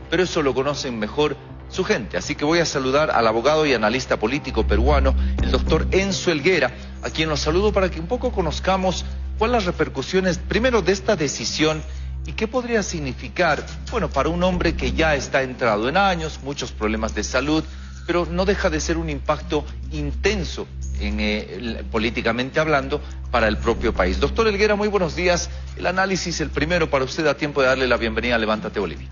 pero eso lo conocen mejor su gente. Así que voy a saludar al abogado y analista político peruano, el doctor Enzo Helguera, a quien los saludo para que un poco conozcamos cuáles las repercusiones, primero, de esta decisión y qué podría significar, bueno, para un hombre que ya está entrado en años, muchos problemas de salud, pero no deja de ser un impacto intenso políticamente hablando para el propio país. Doctor Helguera, muy buenos días. El análisis, el primero para usted, a tiempo de darle la bienvenida a Levántate Bolivia.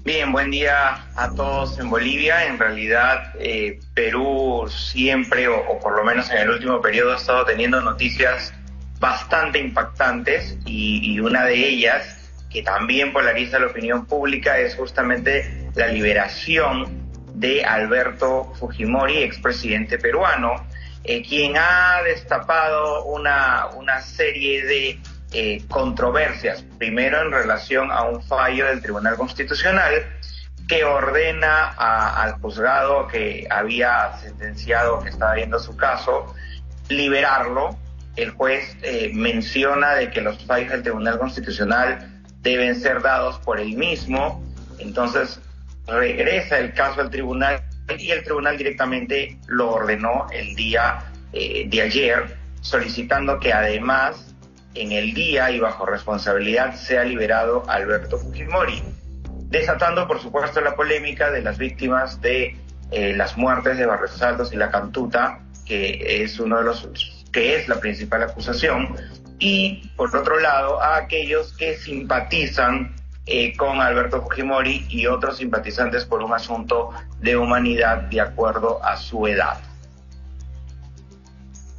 Bien, buen día a todos en Bolivia. En realidad, Perú siempre, o por lo menos en el último periodo, ha estado teniendo noticias bastante impactantes y una de ellas, que también polariza la opinión pública, es justamente la liberación de Alberto Fujimori, expresidente peruano, quien ha destapado una serie de controversias, primero en relación a un fallo del Tribunal Constitucional que ordena al juzgado que había sentenciado, que estaba viendo su caso, liberarlo. El juez menciona de que los fallos del Tribunal Constitucional deben ser dados por él mismo. Entonces regresa el caso al tribunal y el tribunal directamente lo ordenó el día de ayer, solicitando que además en el día y bajo responsabilidad sea liberado Alberto Fujimori, desatando por supuesto la polémica de las víctimas de las muertes de Barrios Altos y La Cantuta, que es la principal acusación, y por otro lado a aquellos que simpatizan con Alberto Fujimori y otros simpatizantes por un asunto de humanidad de acuerdo a su edad.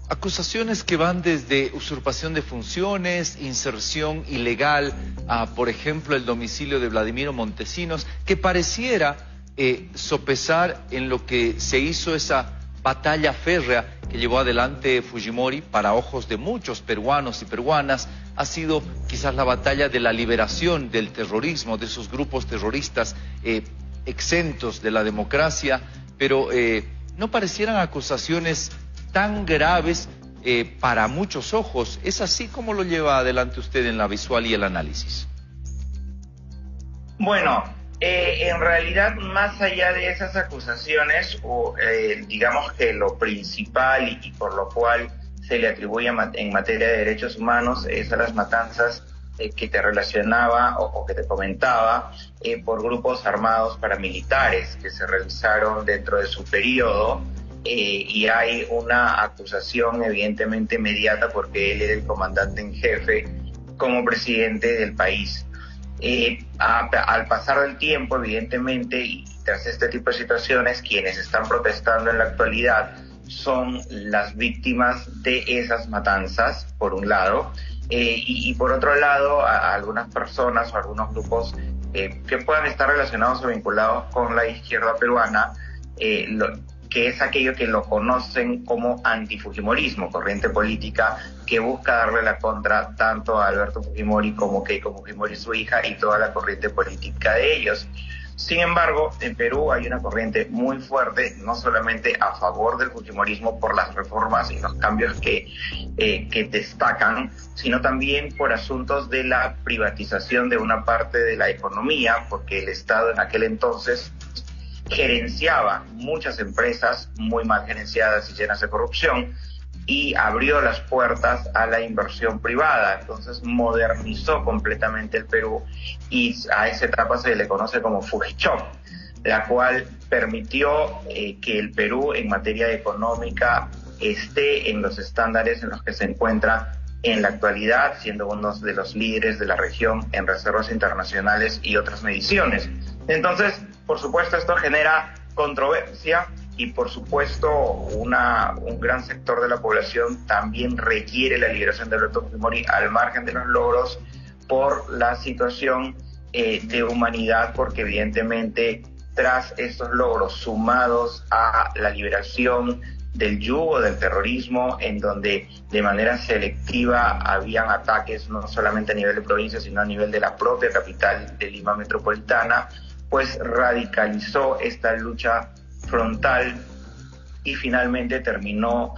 Acusaciones que van desde usurpación de funciones, inserción ilegal a, por ejemplo, el domicilio de Vladimiro Montesinos, que pareciera sopesar en lo que se hizo esa batalla férrea que llevó adelante Fujimori para ojos de muchos peruanos y peruanas. Ha sido quizás la batalla de la liberación del terrorismo, de esos grupos terroristas exentos de la democracia, pero no parecieran acusaciones tan graves para muchos ojos. ¿Es así como lo lleva adelante usted en la visual y el análisis? Bueno, en realidad, más allá de esas acusaciones, digamos que lo principal y por lo cual se le atribuye en materia de derechos humanos es a las matanzas que te relacionaba o que te comentaba por grupos armados paramilitares que se realizaron dentro de su periodo, y hay una acusación evidentemente inmediata porque él era el comandante en jefe como presidente del país. Al pasar del tiempo, evidentemente, y tras este tipo de situaciones, quienes están protestando en la actualidad son las víctimas de esas matanzas, por un lado, y por otro lado, a algunas personas o algunos grupos que puedan estar relacionados o vinculados con la izquierda peruana, que es aquello que lo conocen como antifujimorismo, corriente política que busca darle la contra tanto a Alberto Fujimori como Keiko Fujimori, su hija, y toda la corriente política de ellos. Sin embargo, en Perú hay una corriente muy fuerte, no solamente a favor del fujimorismo por las reformas y los cambios que destacan, sino también por asuntos de la privatización de una parte de la economía, porque el Estado en aquel entonces gerenciaba muchas empresas muy mal gerenciadas y llenas de corrupción y abrió las puertas a la inversión privada. Entonces modernizó completamente el Perú y a esa etapa se le conoce como Fujichop, la cual permitió que el Perú en materia económica esté en los estándares en los que se encuentra en la actualidad, siendo uno de los líderes de la región en reservas internacionales y otras mediciones. Entonces, por supuesto, esto genera controversia y, por supuesto, un gran sector de la población también requiere la liberación de Alberto Fujimori al margen de los logros por la situación de humanidad, porque evidentemente tras estos logros sumados a la liberación del yugo del terrorismo, en donde de manera selectiva habían ataques no solamente a nivel de provincia, sino a nivel de la propia capital de Lima metropolitana, pues radicalizó esta lucha frontal y finalmente terminó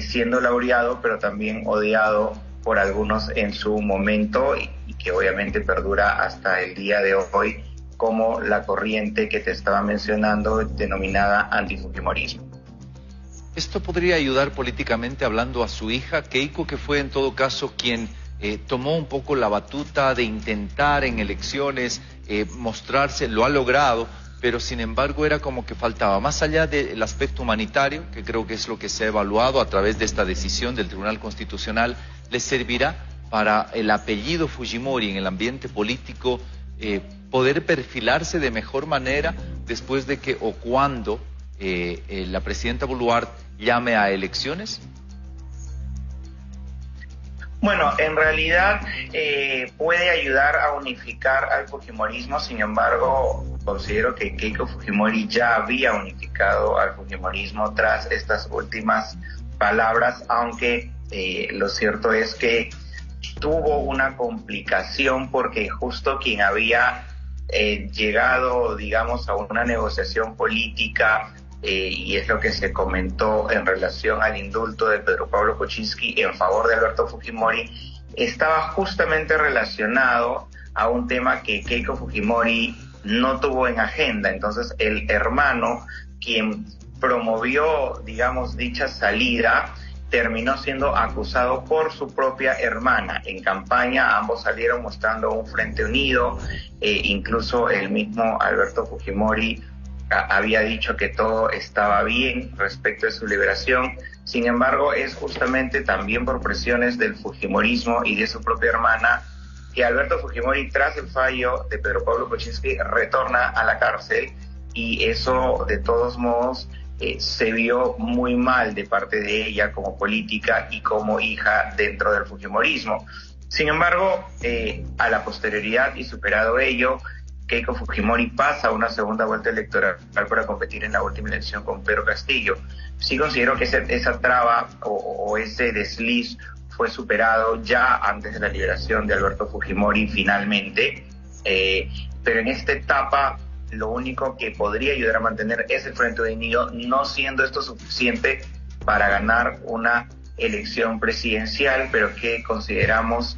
siendo laureado, pero también odiado por algunos en su momento y que obviamente perdura hasta el día de hoy como la corriente que te estaba mencionando denominada antifujimorismo. ¿Esto podría ayudar políticamente hablando a su hija, Keiko, que fue en todo caso quien tomó un poco la batuta de intentar en elecciones mostrarse, lo ha logrado, pero sin embargo era como que faltaba, más allá del aspecto humanitario, que creo que es lo que se ha evaluado a través de esta decisión del Tribunal Constitucional, le servirá para el apellido Fujimori en el ambiente político poder perfilarse de mejor manera después de que o cuando la presidenta Boluarte llame a elecciones? Bueno, en realidad puede ayudar a unificar al fujimorismo, sin embargo, considero que Keiko Fujimori ya había unificado al fujimorismo tras estas últimas palabras, aunque lo cierto es que tuvo una complicación porque justo quien había llegado, digamos, a una negociación política, y es lo que se comentó en relación al indulto de Pedro Pablo Kuczynski en favor de Alberto Fujimori, estaba justamente relacionado a un tema que Keiko Fujimori no tuvo en agenda. Entonces el hermano, quien promovió, digamos, dicha salida, terminó siendo acusado por su propia hermana. En campaña ambos salieron mostrando un frente unido, incluso el mismo Alberto Fujimori había dicho que todo estaba bien respecto de su liberación. Sin embargo, es justamente también por presiones del fujimorismo y de su propia hermana que Alberto Fujimori, tras el fallo de Pedro Pablo Kuczynski, retorna a la cárcel, y eso de todos modos se vio muy mal de parte de ella como política y como hija dentro del fujimorismo. Sin embargo, a la posterioridad y superado ello, Keiko Fujimori pasa a una segunda vuelta electoral para competir en la última elección con Pedro Castillo. Sí considero que esa traba o ese desliz fue superado ya antes de la liberación de Alberto Fujimori finalmente, pero en esta etapa lo único que podría ayudar a mantener es el Frente Unido, no siendo esto suficiente para ganar una elección presidencial, pero que consideramos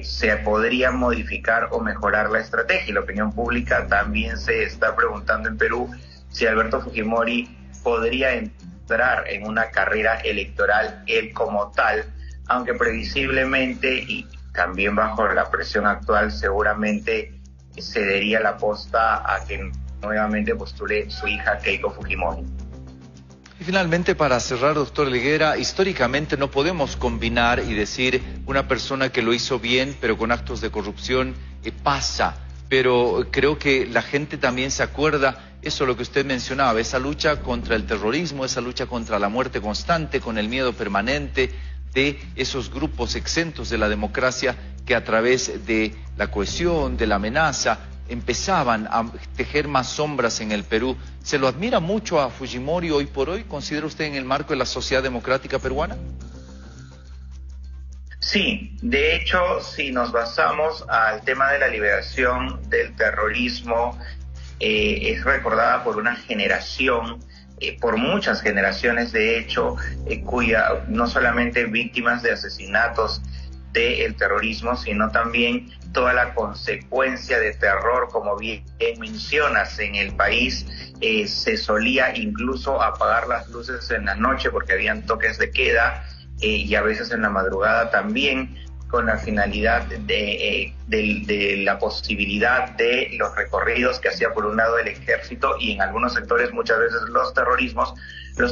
se podría modificar o mejorar la estrategia. La opinión pública también se está preguntando en Perú si Alberto Fujimori podría entrar en una carrera electoral él como tal, aunque previsiblemente y también bajo la presión actual seguramente cedería la posta a que nuevamente postule su hija Keiko Fujimori. Y finalmente, para cerrar, doctor Helguera, históricamente no podemos combinar y decir una persona que lo hizo bien, pero con actos de corrupción pasa. Pero creo que la gente también se acuerda, eso lo que usted mencionaba, esa lucha contra el terrorismo, esa lucha contra la muerte constante, con el miedo permanente de esos grupos exentos de la democracia que a través de la cohesión, de la amenaza, empezaban a tejer más sombras en el Perú. ¿Se lo admira mucho a Fujimori hoy por hoy? ¿Considera usted en el marco de la sociedad democrática peruana? Sí, de hecho, si nos basamos al tema de la liberación del terrorismo, es recordada por una generación, por muchas generaciones de hecho, cuya no solamente víctimas de asesinatos del terrorismo, sino también toda la consecuencia de terror, como bien mencionas, en el país se solía incluso apagar las luces en la noche porque habían toques de queda, y a veces en la madrugada también, con la finalidad de la posibilidad de los recorridos que hacía por un lado el ejército y en algunos sectores muchas veces los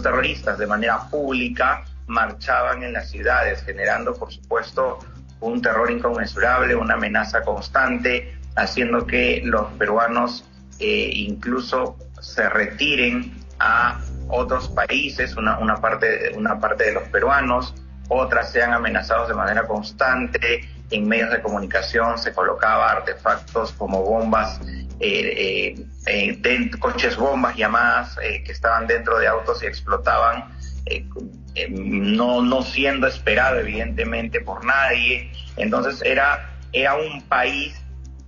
terroristas de manera pública marchaban en las ciudades, generando por supuesto un terror inconmensurable, una amenaza constante, haciendo que los peruanos incluso se retiren a otros países, una parte de los peruanos, otras sean amenazados de manera constante. En medios de comunicación se colocaba artefactos como bombas, coches bombas llamadas, que estaban dentro de autos y explotaban, no siendo esperado evidentemente por nadie. Entonces era un país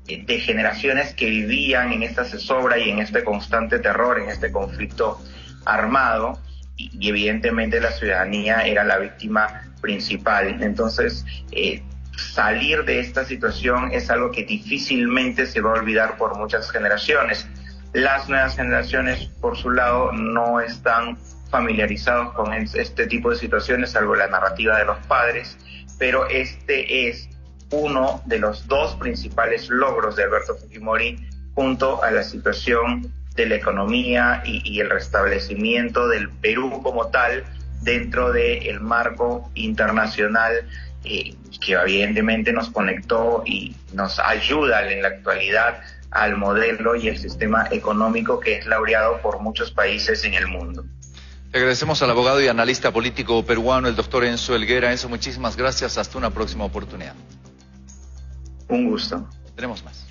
de generaciones que vivían en esta zozobra y en este constante terror, en este conflicto armado, y evidentemente la ciudadanía era la víctima principal. Entonces, salir de esta situación es algo que difícilmente se va a olvidar por muchas generaciones. Las nuevas generaciones, por su lado, no están familiarizados con este tipo de situaciones, salvo la narrativa de los padres, pero este es uno de los dos principales logros de Alberto Fujimori, junto a la situación de la economía y el restablecimiento del Perú como tal dentro del marco internacional, que evidentemente nos conectó y nos ayuda en la actualidad al modelo y el sistema económico que es laureado por muchos países en el mundo. Le agradecemos al abogado y analista político peruano, el doctor Enzo Helguera. Enzo, muchísimas gracias. Hasta una próxima oportunidad. Un gusto. Tenemos más.